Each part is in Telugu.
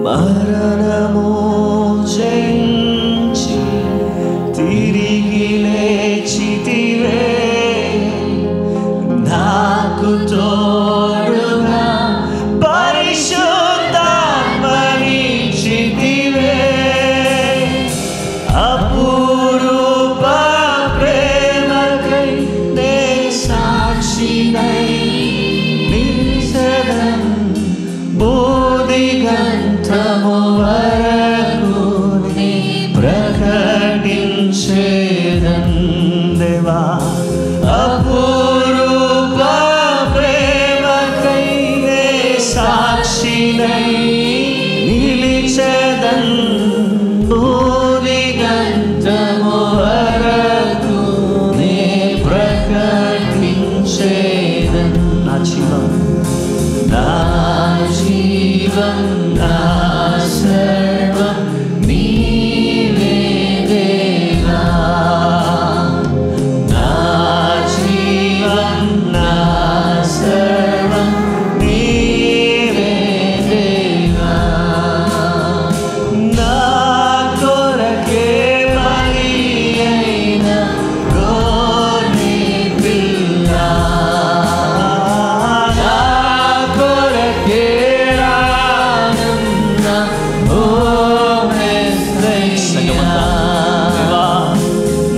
మరణము జయించి తిరిగి లేచితివే, నాకు తోడుగా పరిశుద్ధాత్మనిచ్చితివే. అపురూప ప్రేమకై నే సాక్షినై నిలిచెదన్, బోధిగంతము వరకు నీ ప్రకటించేదన్. దేవా అపురూప ప్రేమకై నే సాక్షినై నిలిచెదన్, బోధిగంతము వరకు నీ ప్రకటించేదన్. నా జీవం నా జీవం నా సర్వం నీవే దేవా. నా జీవం నా సర్వం నీవే దేవా. నా కొరకే బలి అయిన గొర్రె పిల్ల, నా కొరకే రానున్న ఓ మెస్సయ్యా.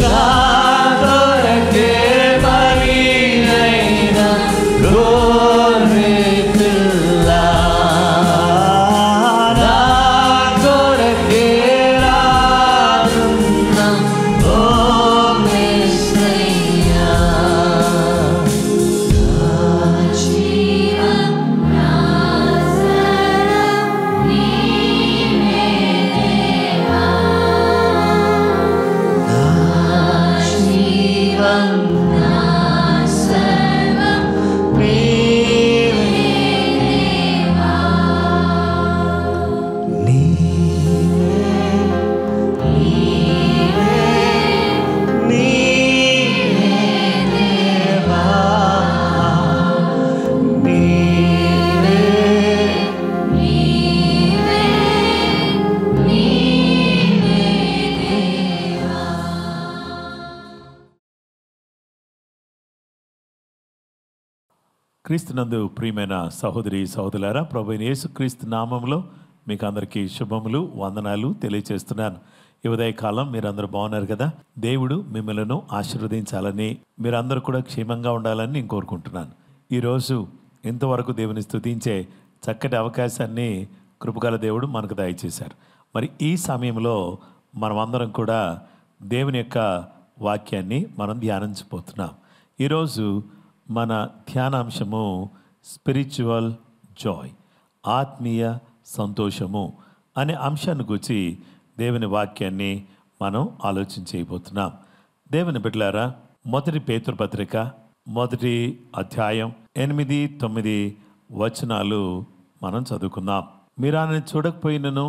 నా కొరకే బలి అయిన గొర్రె పిల్ల, నా కొరకే రానున్న ఓ మెస్సయ్యా. నా జీవం నా సర్వం నీవే దేవా. నా జీవం నా సర్వం నీవే దేవా. నీవే దేవా. క్రీస్తునందు ప్రియమైన సహోదరి సహోదరులారా, ప్రభువైన యేసుక్రీస్తు నామములో మీకు అందరికీ శుభములు వందనాలు తెలియజేస్తున్నాను. ఈ ఉదయకాలం మీరందరూ బాగున్నారు కదా. దేవుడు మిమ్మల్ని ఆశీర్వదించాలని, మీరందరూ కూడా క్షేమంగా ఉండాలని నేను కోరుకుంటున్నాను. ఈరోజు ఇంతవరకు దేవుని స్తుతించే చక్కటి అవకాశాన్ని కృపగల దేవుడు మనకు దయచేశారు. మరి ఈ సమయంలో మనం అందరం కూడా దేవుని యొక్క వాక్యాన్ని మనం ధ్యానించబోతున్నాం. ఈరోజు మన ధ్యానాంశము స్పిరిచువల్ జాయ్, ఆత్మీయ సంతోషము అనే అంశాన్ని గురించి దేవుని వాక్యాన్ని మనం ఆలోచన చేయబోతున్నాం. దేవుని బిడ్డలారా, మొదటి పేతురు పత్రిక 1వ అధ్యాయం 8, 9 వచనాలు మనం చదువుకుందాం. మీరు ఆయనను చూడకపోయినను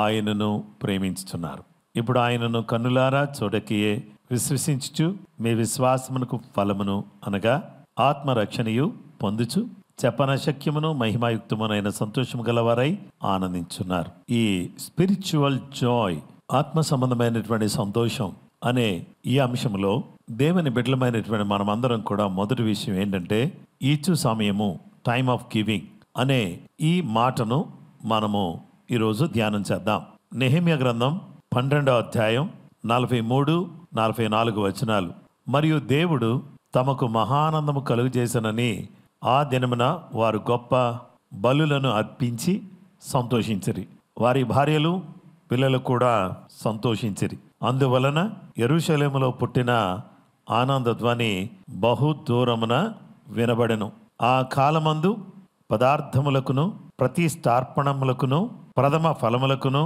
ఆయనను ప్రేమించుతున్నారు. ఇప్పుడు ఆయనను కన్నులారా చూడకయే విశ్వసించుచు మీ విశ్వాసమునకు ఫలమును అనగా ఆత్మరక్షణయు పొందుచు చెప్పనశక్యమును మహిమాయుక్తమునైన సంతోషము గలవారై ఆనందించున్నారు. ఈ స్పిరిచువల్ జాయ్, ఆత్మ సంబంధమైనటువంటి సంతోషం అనే ఈ అంశంలో దేవుని బిడ్డలమైనటువంటి మనమందరం కూడా మొదటి విషయం ఏంటంటే, ఈచు సమయము, టైమ్ ఆఫ్ గివింగ్ అనే ఈ మాటను మనము ఈరోజు ధ్యానం చేద్దాం. నెహెమ్యా గ్రంథం 12వ అధ్యాయం 43, 44 వచనాలు. మరియు దేవుడు తమకు మహానందము కలుగజేసనని ఆ దినమున వారు గొప్ప బలులను అర్పించి సంతోషించిరి. వారి భార్యలు పిల్లలు కూడా సంతోషించిరి. అందువలన యెరూషలేములో పుట్టిన ఆనంద ధ్వని బహు దూరమున వినబడెను. ఆ కాలమందు పదార్థములకును ప్రతిష్టార్పణములకును ప్రథమ ఫలములకును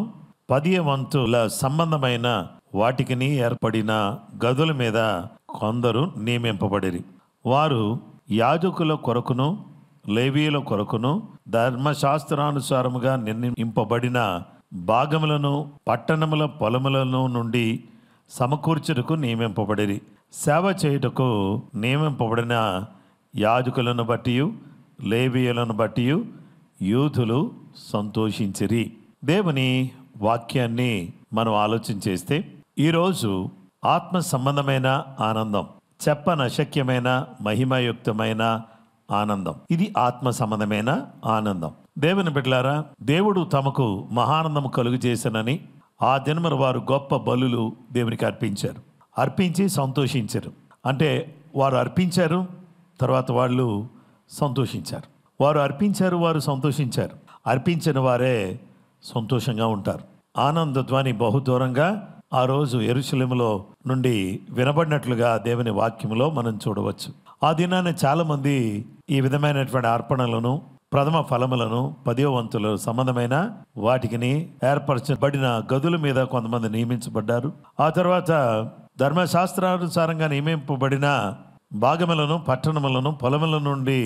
10వ వంతుల సంబంధమైన వాటికిని ఏర్పడిన గదుల మీద కొందరు నియమింపబడిరి. వారు యాజకుల కొరకును లేవీయుల కొరకును ధర్మశాస్త్రానుసారముగా నిర్ణయింపబడిన భాగములను పట్టణముల పొలములను నుండి సమకూర్చుటకు నియమింపబడిరి. సేవ చేయుటకు నియమింపబడిన యాజకులను బట్టి లేవీయులను బట్టి యూదులు సంతోషించిరి. దేవుని వాక్యాన్ని మనం ఆలోచన చేస్తే ఈరోజు ఆత్మ సంబంధమైన ఆనందం, చెప్పనశక్యమైన మహిమయుక్తమైన ఆనందం, ఇది ఆత్మ సంబంధమైన ఆనందం. దేవుని బిడ్డలారా, దేవుడు తమకు మహానందం కలుగు చేశానని ఆ దినమున వారు గొప్ప బలులు దేవునికి అర్పించారు, అర్పించి సంతోషించారు. అంటే వారు అర్పించారు, తర్వాత వాళ్ళు సంతోషించారు. వారు అర్పించారు, వారు సంతోషించారు. అర్పించిన వారే సంతోషంగా ఉంటారు. ఆనంద ధ్వని బహుదూరంగా ఆ రోజు యెరూషలేములో నుండి వినబడినట్లుగా దేవుని వాక్యములో మనం చూడవచ్చు. ఆ దినాన్ని చాలామంది ఈ విధమైనటువంటి అర్పణలను, ప్రథమ ఫలములను, 10వ వంతుల సంబంధమైన వాటికి ఏర్పరచబడిన గదుల మీద కొంతమంది నియమించబడ్డారు. ఆ తర్వాత ధర్మశాస్త్రానుసారంగా నియమింపబడిన భాగములను, పట్టణములను పొలముల నుండి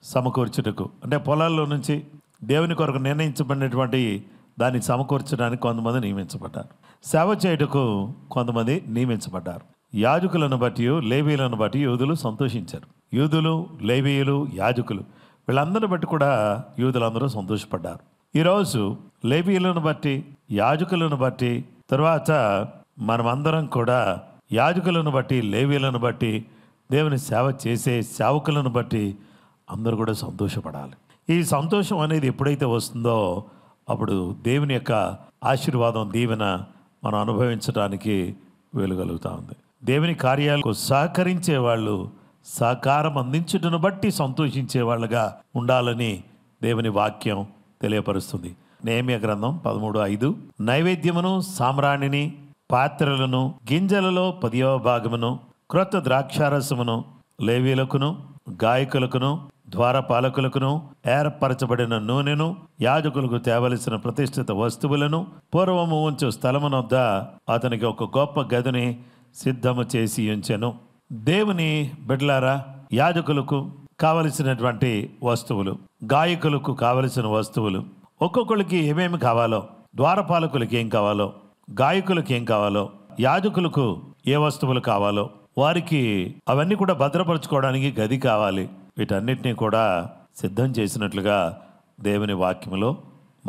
సమకూర్చుటకు, అంటే పొలాల్లో నుంచి దేవుని కొరకు నిర్ణయించబడినటువంటి దాన్ని సమకూర్చడానికి కొంతమంది నియమించబడ్డారు. సేవ చేయుటకు కొంతమంది నియమించబడ్డారు. యాజకులను బట్టి, లేవీయులను బట్టి యూదులు సంతోషించారు. యూదులు, లేవీయులు, యాజకులు వీళ్ళందరిని బట్టి కూడా యూదులందరూ సంతోషపడ్డారు. ఈరోజు లేవీయులను బట్టి, యాజకులను బట్టి, తర్వాత మనమందరం కూడా యాజకులను బట్టి, లేవీయులను బట్టి, దేవుని సేవ చేసే సేవకులను బట్టి అందరూ కూడా సంతోషపడాలి. ఈ సంతోషం అనేది ఎప్పుడైతే వస్తుందో అప్పుడు దేవుని యొక్క ఆశీర్వాదం, దీవెన మనం అనుభవించడానికి వెలుగలుగుతూ ఉంది. దేవుని కార్యాలకు సహకరించే వాళ్ళు సహకారం అందించుటను బట్టి సంతోషించే వాళ్ళగా ఉండాలని దేవుని వాక్యం తెలియపరుస్తుంది. నెహెమ్యా గ్రంథం 13:5, నైవేద్యమును, సామ్రాణిని, పాత్రలను, గింజలలో 10వ భాగమును, క్రొత్త ద్రాక్షారసమును లేవీయులకును, గాయకులకును, ద్వారపాలకులకును ఏర్పరచబడిన నూనెను, యాజకులకు తేవలసిన ప్రతిష్ఠిత వస్తువులను పూర్వము ఉంచు స్థలమునొద్ద అతనికి ఒక గొప్ప గదిని సిద్ధము చేసి ఉంచెను. దేవుని బిడ్డలారా, యాజకులకు కావలసినటువంటి వస్తువులు, గాయకులకు కావలసిన వస్తువులు, ఒక్కొక్కరికి ఏమేమి కావాలో, ద్వారపాలకులకి ఏం కావాలో, గాయకులకు ఏం కావాలో, యాజకులకు ఏ వస్తువులు కావాలో, వారికి అవన్నీ కూడా భద్రపరచుకోవడానికి గది కావాలి. వీటన్నిటినీ కూడా సిద్ధం చేసినట్లుగా దేవుని వాక్యములో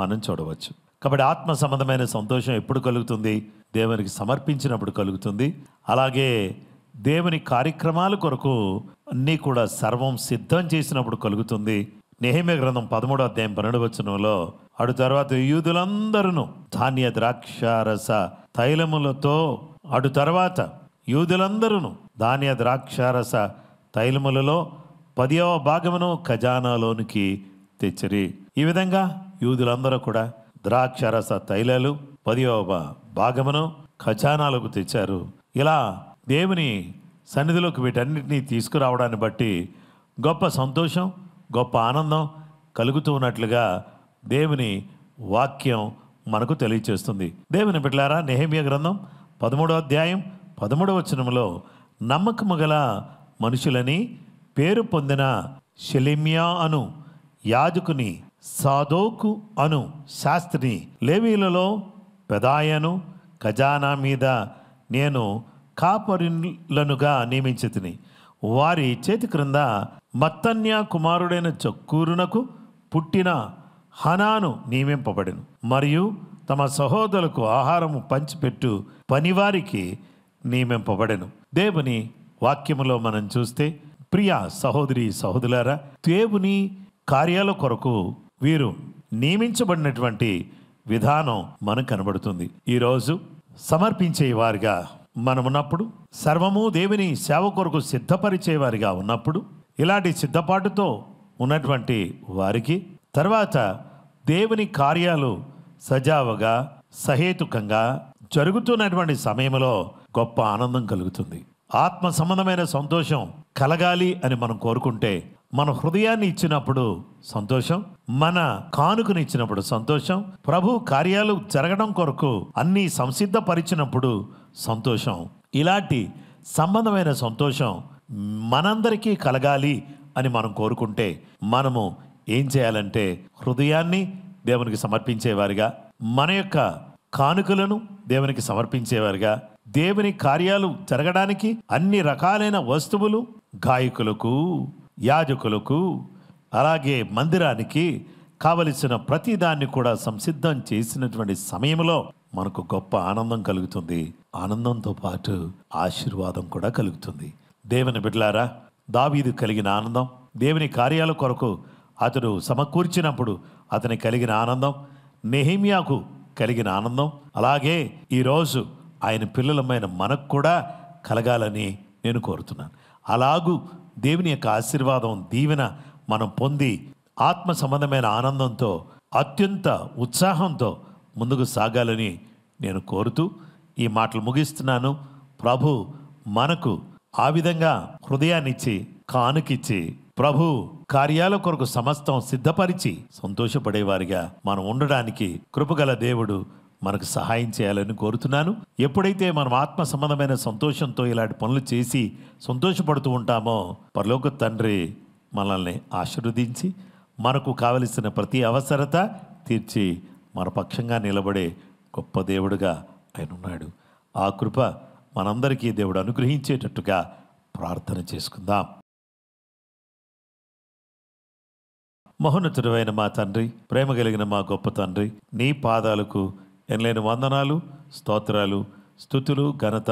మనం చూడవచ్చు. కాబట్టి ఆత్మ సంబంధమైన సంతోషం ఎప్పుడు కలుగుతుంది? దేవునికి సమర్పించినప్పుడు కలుగుతుంది. అలాగే దేవుని కార్యక్రమాల కొరకు అన్నీ కూడా సర్వం సిద్ధం చేసినప్పుడు కలుగుతుంది. నెహెమ్యా గ్రంథం 13వ అధ్యాయం 12వ వచనంలో అటు తర్వాత యూదులందరూ ధాన్య ద్రాక్షారస తైలములతో, అటు తర్వాత యూదులందరూ ధాన్య ద్రాక్షారస తైలములలో 10వ భాగమును ఖజానాలోనికి తెచ్చిరి. ఈ విధంగా యూదులందరూ కూడా ద్రాక్షారస తైలాలు 10వ భాగమును ఖజానాలకు తెచ్చారు. ఇలా దేవుని సన్నిధిలోకి వీటన్నిటినీ తీసుకురావడాన్ని బట్టి గొప్ప సంతోషం, గొప్ప ఆనందం కలుగుతూ ఉన్నట్లుగా దేవుని వాక్యం మనకు తెలియచేస్తుంది. దేవుని బిడ్డలారా, నెహెమ్యా గ్రంథం 13వ అధ్యాయం 13వ వచనంలో నమ్మకము గల మనుషులని పేరు పొందిన షెలెమ్యా అను యాజకుని, సాదోకు అను శాస్త్రిని, లేవీయులలో పెదాయను ఖజానా మీద నేను కాపరులనుగా నియమించితిని. వారి చేతి క్రింద మత్తన్యా కుమారుడైన జక్కూరునకు పుట్టిన హనాను నియమింపబడెను. మరియు తమ సహోదరులకు ఆహారము పంచిపెట్టు పనివారికి నియమింపబడెను. దేవుని వాక్యములో మనం చూస్తే, ప్రియ సహోదరి సహోదరులారా, దేవుని కార్యాల కొరకు వీరు నియమించబడినటువంటి విధానం మనకు కనబడుతుంది. ఈరోజు సమర్పించే వారిగా మనమున్నప్పుడు, సర్వము దేవుని సేవ కొరకు సిద్ధపరిచేవారిగా ఉన్నప్పుడు, ఇలాంటి సిద్ధపాటుతో ఉన్నటువంటి వారికి తర్వాత దేవుని కార్యాలు సజావుగా సహేతుకంగా జరుగుతున్నటువంటి సమయంలో గొప్ప ఆనందం కలుగుతుంది. ఆత్మ సంబంధమైన సంతోషం కలగాలి అని మనం కోరుకుంటే, మన హృదయాన్ని ఇచ్చినప్పుడు సంతోషం, మన కానుకని ఇచ్చినప్పుడు సంతోషం, ప్రభు కార్యాలు జరగడం కొరకు అన్నీ సంసిద్ధపరిచినప్పుడు సంతోషం. ఇలాంటి సంబంధమైన సంతోషం మనందరికీ కలగాలి అని మనం కోరుకుంటే, మనము ఏం చేయాలంటే హృదయాన్ని దేవునికి సమర్పించేవారిగా, మన యొక్క కానుకలను దేవునికి సమర్పించేవారిగా, దేవుని కార్యాలు జరగడానికి అన్ని రకాలైన వస్తువులు గాయకులకు, యాజకులకు, అలాగే మందిరానికి కావలసిన ప్రతిదాన్ని కూడా సంసిద్ధం చేసినటువంటి సమయంలో మనకు గొప్ప ఆనందం కలుగుతుంది. ఆనందంతో పాటు ఆశీర్వాదం కూడా కలుగుతుంది. దేవుని బిడ్డలారా, దావీదు కలిగిన ఆనందం, దేవుని కార్యాల కొరకు అతడు సమకూర్చినప్పుడు అతని కలిగిన ఆనందం, నెహెమ్యాకు కలిగిన ఆనందం, అలాగే ఈరోజు ఆయన పిల్లలమైన మనకు కూడా కలగాలని నేను కోరుతున్నాను. అలాగూ దేవుని యొక్క ఆశీర్వాదం, దీవెన మనం పొంది ఆత్మ సంబంధమైన ఆనందంతో, అత్యంత ఉత్సాహంతో ముందుకు సాగాలని నేను కోరుతూ ఈ మాటలు ముగిస్తున్నాను. ప్రభు మనకు ఆ విధంగా హృదయాన్నిచ్చి, కానుకిచ్చి, ప్రభు కార్యాల కొరకు సమస్తం సిద్ధపరిచి సంతోషపడేవారిగా మనం ఉండడానికి కృపగల దేవుడు మనకు సహాయం చేయాలని కోరుతున్నాను. ఎప్పుడైతే మనం ఆత్మ సంబంధమైన సంతోషంతో ఇలాంటి పనులు చేసి సంతోషపడుతూ ఉంటామో, పరలోక తండ్రి మనల్ని ఆశీర్వదించి మనకు కావలసిన ప్రతి అవసరత తీర్చి మన పక్షంగా నిలబడే గొప్ప దేవుడుగా ఆయన ఉన్నాడు. ఆ కృప మనందరికీ దేవుడు అనుగ్రహించేటట్టుగా ప్రార్థన చేసుకుందాం. మహోన్నతుడైన మా తండ్రి, ప్రేమ కలిగిన మా గొప్ప తండ్రి, నీ పాదాలకు ఎనలేని వందనాలు, స్తోత్రాలు, స్తుతులు, ఘనత,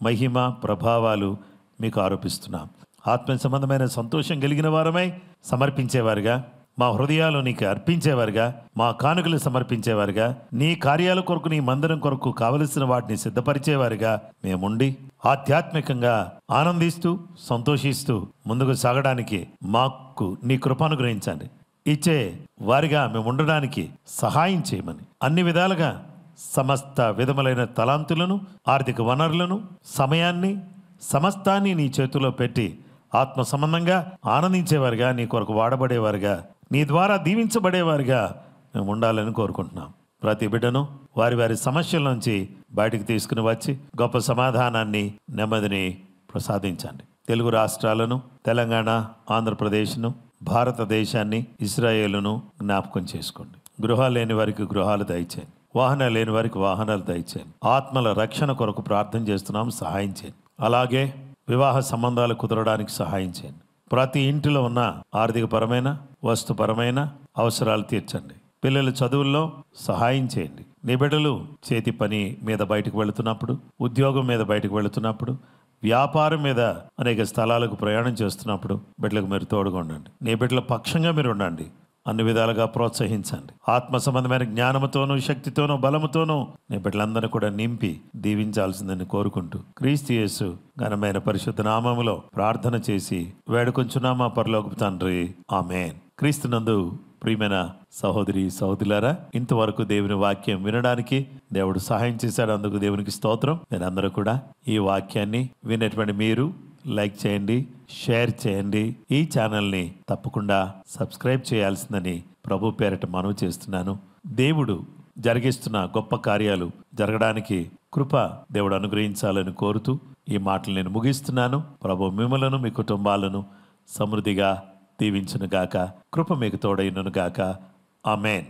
మహిమ, ప్రభావాలు మీకు ఆరోపిస్తున్నాం. ఆత్మ సంబంధమైన సంతోషం కలిగిన వారమై సమర్పించేవారుగా, మా హృదయాలు నీకు అర్పించేవారుగా, మా కానుకలు సమర్పించేవారుగా, నీ కార్యాల కొరకు, నీ మందిరం కొరకు కావలసిన వాటిని సిద్ధపరిచేవారుగా మేముండి ఆధ్యాత్మికంగా ఆనందిస్తూ సంతోషిస్తూ ముందుకు సాగడానికి మాకు నీ కృపానుగ్రహించండి. ఇచ్చే వారిగా మేము ఉండడానికి సహాయం చేయమని అన్ని విధాలుగా సమస్త విధములైన తలాంతులను, ఆర్థిక వనరులను, సమయాన్ని, సమస్తాన్ని నీ చేతిలో పెట్టి ఆత్మ సంబంధంగా ఆనందించేవారుగా, నీ కొరకు వాడబడేవారుగా, నీ ద్వారా దీవించబడేవారుగా మేము ఉండాలని కోరుకుంటున్నాం. ప్రతి బిడ్డను వారి వారి సమస్యల నుంచి బయటికి తీసుకుని వచ్చి గొప్ప సమాధానాన్ని, నెమ్మదిని ప్రసాదించండి. తెలుగు రాష్ట్రాలను, తెలంగాణ, ఆంధ్రప్రదేశ్ను, భారతదేశాన్ని, ఇజ్రాయేలును జ్ఞాపకం చేసుకోండి. గృహాలు లేని వారికి గృహాలు దయచేయండి. వాహనాలు లేని వారికి వాహనాలు దయచేయండి. ఆత్మల రక్షణ కొరకు ప్రార్థన చేస్తున్నాం, సహాయం చేయండి. అలాగే వివాహ సంబంధాలు కుదరడానికి సహాయం చేయండి. ప్రతి ఇంటిలో ఉన్న ఆర్థికపరమైన, వస్తుపరమైన అవసరాలు తీర్చండి. పిల్లల చదువుల్లో సహాయం చేయండి. నీ బిడ్డలు చేతి పని మీద బయటకు వెళుతున్నప్పుడు, ఉద్యోగం మీద బయటకు వెళుతున్నప్పుడు, వ్యాపారం మీద అనేక స్థలాలకు ప్రయాణం చేస్తున్నప్పుడు బిడ్డలకు మీరు తోడుగా ఉండండి. నీ బిడ్డల పక్షంగా మీరు ఉండండి. అన్ని విధాలుగా ప్రోత్సహించండి. ఆత్మ సంబంధమైన జ్ఞానంతోనూ, శక్తితోనూ, బలముతోనూ నీ బిడ్డలందరినీ కూడా నింపి దీవించాల్సిందని కోరుకుంటూ క్రీస్తు యేసు ఘనమైన పరిశుద్ధ నామములో ప్రార్థన చేసి వేడుకొంచున్నామా పరలోకపు తండ్రి, ఆమేన్. క్రీస్తునందు ప్రియమైన సహోదరి సహోదరులారా, ఇంతవరకు దేవుని వాక్యం వినడానికి దేవుడు సహాయం చేశాడు. అందుకు దేవునికి స్తోత్రం. మీరందరూ కూడా ఈ వాక్యాన్ని వినేటువంటి మీరు లైక్ చేయండి, షేర్ చేయండి. ఈ ఛానల్ని తప్పకుండా సబ్స్క్రైబ్ చేయాల్సిందని ప్రభు పేరట మనవి చేస్తున్నాను. దేవుడు జరిగిస్తున్న గొప్ప కార్యాలు జరగడానికి కృప దేవుడు అనుగ్రహించాలని కోరుతూ ఈ మాటలు నేను ముగిస్తున్నాను. ప్రభు మిమ్మలను, మీ కుటుంబాలను సమృద్ధిగా దీవించును గాక. కృప మీకు తోడైనను గాక. ఆమేన్.